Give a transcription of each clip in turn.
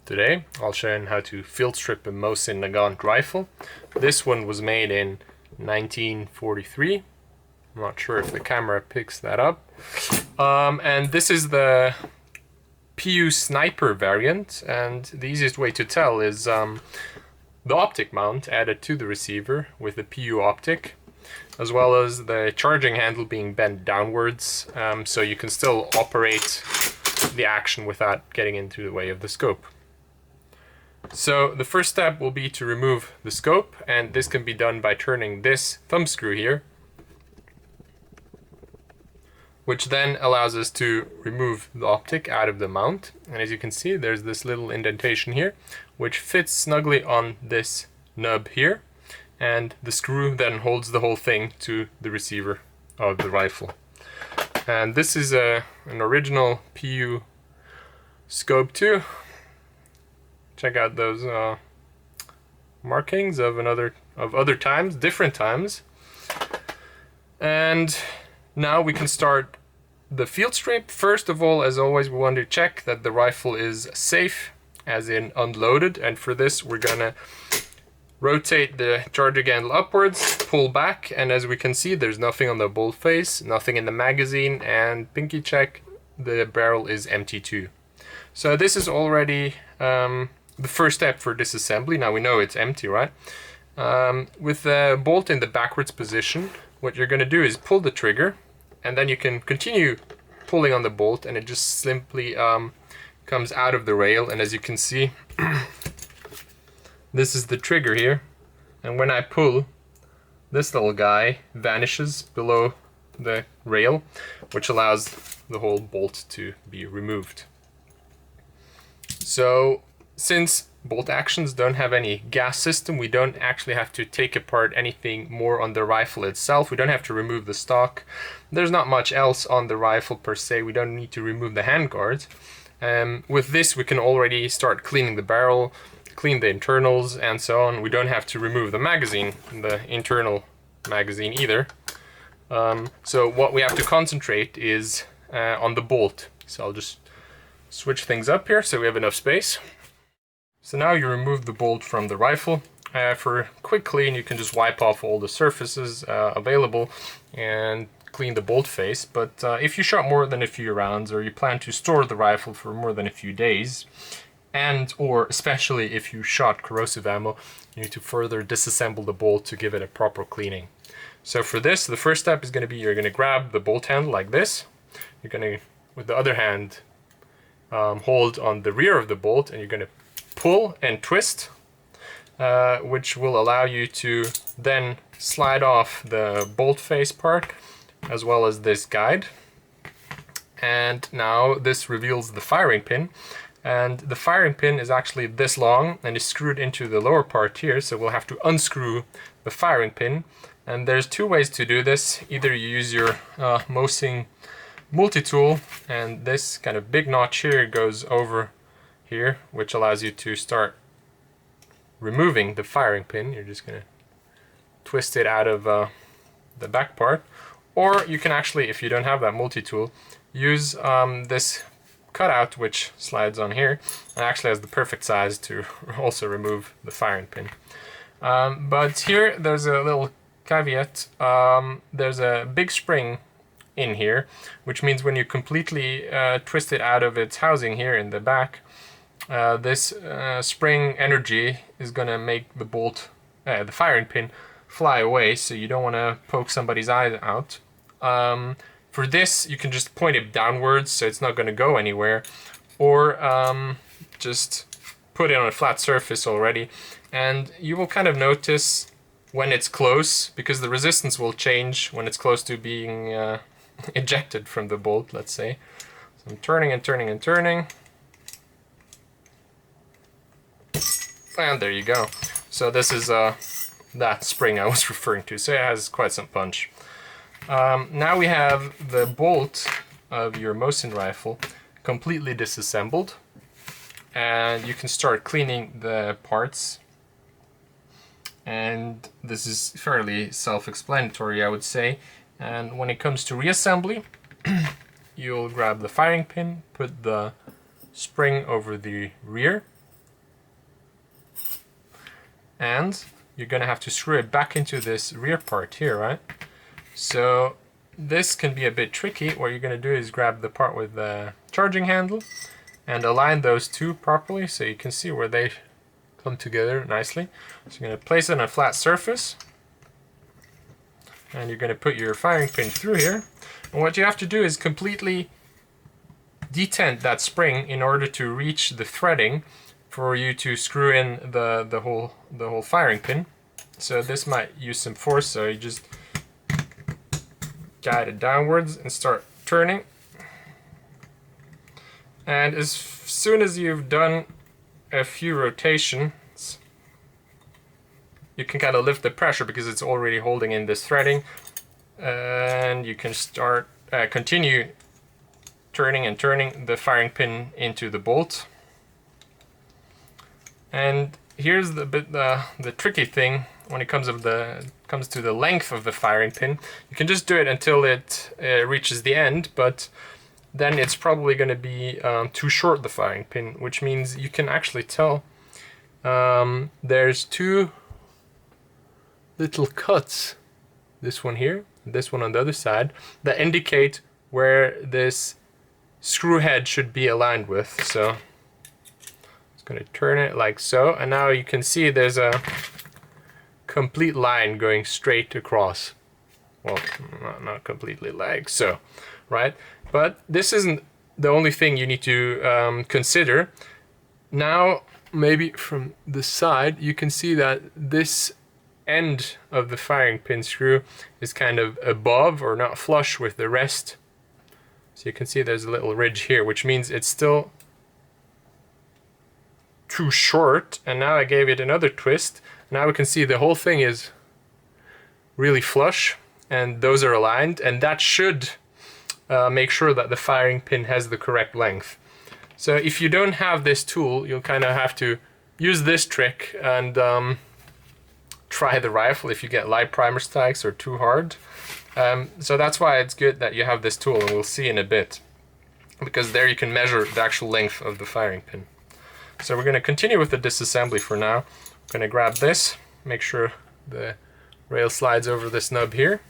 Today I'll show you how to field strip a Mosin Nagant rifle. This one was made in 1943. I'm not sure if the camera picks that up. And this is the PU sniper variant, and the easiest way to tell is the optic mount added to the receiver with the PU optic, as well as the charging handle being bent downwards, so you can still operate the action without getting into the way of the scope. So the first step will be to remove the scope, and this can be done by turning this thumb screw here, which then allows us to remove the optic out of the mount. And as you can see, there's this little indentation here, which fits snugly on this nub here, and the screw then holds the whole thing to the receiver of the rifle. And this is an original PU scope too. Check out those markings of other times, different times. And now we can start the field strip. First of all, as always, we want to check that the rifle is safe, as in unloaded. And for this, we're gonna rotate the charging handle upwards, pull back, and as we can see, there's nothing on the bolt face, nothing in the magazine, and pinky check, the barrel is empty too. So this is already the first step for disassembly. Now we know it's empty, right? With the bolt in the backwards position, what you're going to do is pull the trigger, and then you can continue pulling on the bolt, and it just simply comes out of the rail. And as you can see, this is the trigger here, and when I pull, this little guy vanishes below the rail, which allows the whole bolt to be removed. So since bolt actions don't have any gas system, we don't actually have to take apart anything more on the rifle itself. We don't have to remove the stock. There's not much else on the rifle per se. We don't need to remove the handguards. With this, we can already start cleaning the barrel, clean the internals, and so on. We don't have to remove the magazine, the internal magazine either. So what we have to concentrate is on the bolt. So I'll just switch things up here so we have enough space. So now you remove the bolt from the rifle. For a quick clean, you can just wipe off all the surfaces available and clean the bolt face. But if you shot more than a few rounds, or you plan to store the rifle for more than a few days, and or especially if you shot corrosive ammo, you need to further disassemble the bolt to give it a proper cleaning. So for this, the first step is going to be, you're going to grab the bolt handle like this. You're going to, with the other hand, hold on the rear of the bolt, and you're going to pull and twist, which will allow you to then slide off the bolt face part as well as this guide. And now this reveals the firing pin, and the firing pin is actually this long and is screwed into the lower part here, so we'll have to unscrew the firing pin. And there's two ways to do this. Either you use your Mosing multi-tool, and this kind of big notch here goes over here, which allows you to start removing the firing pin. You're just going to twist it out of the back part. Or you can actually, if you don't have that multi-tool, use this cutout which slides on here, and actually has the perfect size to also remove the firing pin. But here there's a little caveat. There's a big spring in here, which means when you completely twist it out of its housing here in the back, this spring energy is going to make the bolt, the firing pin, fly away, so you don't want to poke somebody's eye out. For this, you can just point it downwards, so it's not going to go anywhere, or just put it on a flat surface already, and you will kind of notice when it's close, because the resistance will change when it's close to being ejected from the bolt, let's say. So I'm turning and turning and turning. And there you go. So this is that spring I was referring to, so it has quite some punch. Now we have the bolt of your Mosin rifle completely disassembled, and you can start cleaning the parts. And this is fairly self-explanatory, I would say. And when it comes to reassembly, you'll grab the firing pin, put the spring over the rear, and you're gonna have to screw it back into this rear part here, right? So this can be a bit tricky. What you're gonna do is grab the part with the charging handle and align those two properly so you can see where they come together nicely. So you're gonna place it on a flat surface, and you're gonna put your firing pin through here. And what you have to do is completely detent that spring in order to reach the threading for you to screw in the whole firing pin. So this might use some force, so you just guide it downwards and start turning. And as soon as you've done a few rotations, you can kind of lift the pressure because it's already holding in this threading, and you can start continue turning and turning the firing pin into the bolt. And here's the tricky thing when it comes to the length of the firing pin. You can just do it until it reaches the end, but then it's probably going to be too short, the firing pin, which means you can actually tell there's two little cuts, this one here, this one on the other side, that indicate where this screw head should be aligned with. So it's going to turn it like so, and now you can see there's a complete line going straight across. Well, not completely like so, right? But this isn't the only thing you need to consider. Now, maybe from the side, you can see that this end of the firing pin screw is kind of above or not flush with the rest. So you can see there's a little ridge here, which means it's still too short. And now I gave it another twist. Now we can see the whole thing is really flush, and those are aligned, and that should make sure that the firing pin has the correct length. So if you don't have this tool, you'll kind of have to use this trick and try the rifle if you get light primer strikes or too hard. So that's why it's good that you have this tool, and we'll see in a bit, because there you can measure the actual length of the firing pin. So we're going to continue with the disassembly for now. I'm going to grab this, make sure the rail slides over this nub here.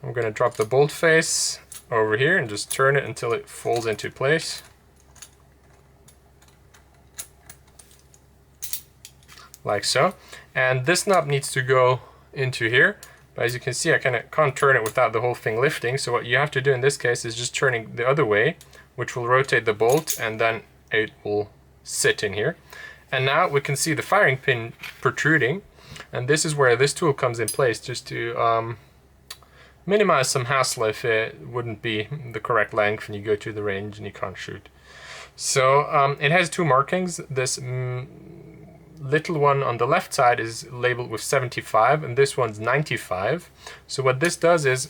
I'm going to drop the bolt face over here and just turn it until it folds into place. Like so. And this knob needs to go into here. But as you can see, I kind of can't turn it without the whole thing lifting. So what you have to do in this case is just turning the other way, which will rotate the bolt, and then it will sit in here. And now we can see the firing pin protruding. And this is where this tool comes in place, just to minimize some hassle if it wouldn't be the correct length and you go to the range and you can't shoot. So it has two markings. This little one on the left side is labeled with 75, and this one's 95. So what this does is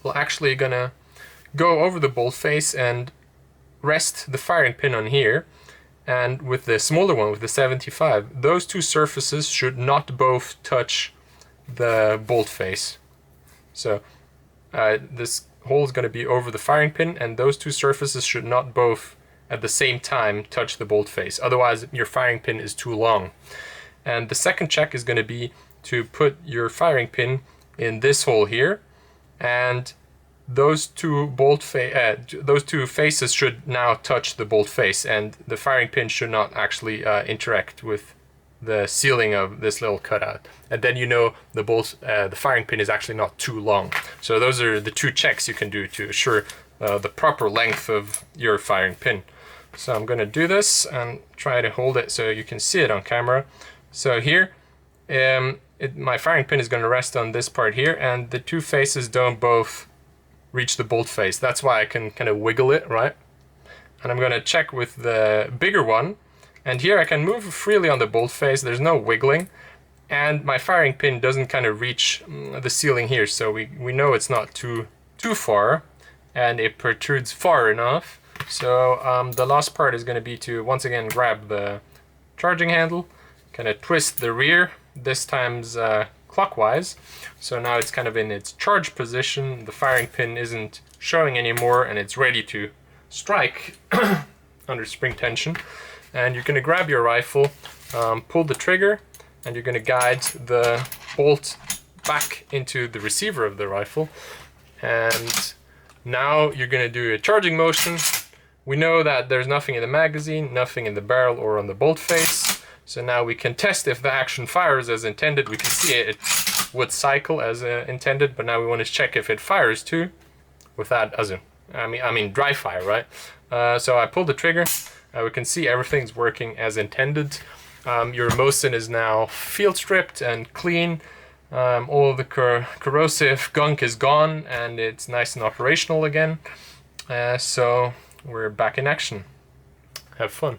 we're actually gonna go over the bolt face and rest the firing pin on here. And with the smaller one, with the 75, those two surfaces should not both touch the bolt face. So this hole is going to be over the firing pin, and those two surfaces should not both at the same time touch the bolt face. Otherwise, your firing pin is too long. And the second check is going to be to put your firing pin in this hole here, and those two faces should now touch the bolt face, and the firing pin should not actually interact with the sealing of this little cutout. And then you know the firing pin is actually not too long. So those are the two checks you can do to assure the proper length of your firing pin. So I'm going to do this and try to hold it so you can see it on camera. So here, my firing pin is going to rest on this part here, and the two faces don't both reach the bolt face. That's why I can kind of wiggle it, right? And I'm going to check with the bigger one, and here I can move freely on the bolt face. There's no wiggling, and my firing pin doesn't kind of reach the ceiling here, so we know it's not too far, and it protrudes far enough. So the last part is going to be to once again grab the charging handle, kind of twist the rear, this time's clockwise. So now it's kind of in its charge position, the firing pin isn't showing anymore, and it's ready to strike under spring tension. And you're going to grab your rifle, pull the trigger, and you're going to guide the bolt back into the receiver of the rifle. And now you're going to do a charging motion. We know that there's nothing in the magazine, nothing in the barrel or on the bolt face. So now we can test if the action fires as intended. We can see it would cycle as intended, but now we want to check if it fires too, without I mean dry fire, right? So I pulled the trigger. We can see everything's working as intended. Your Mosin is now field stripped and clean. All the corrosive gunk is gone and it's nice and operational again. So we're back in action. Have fun.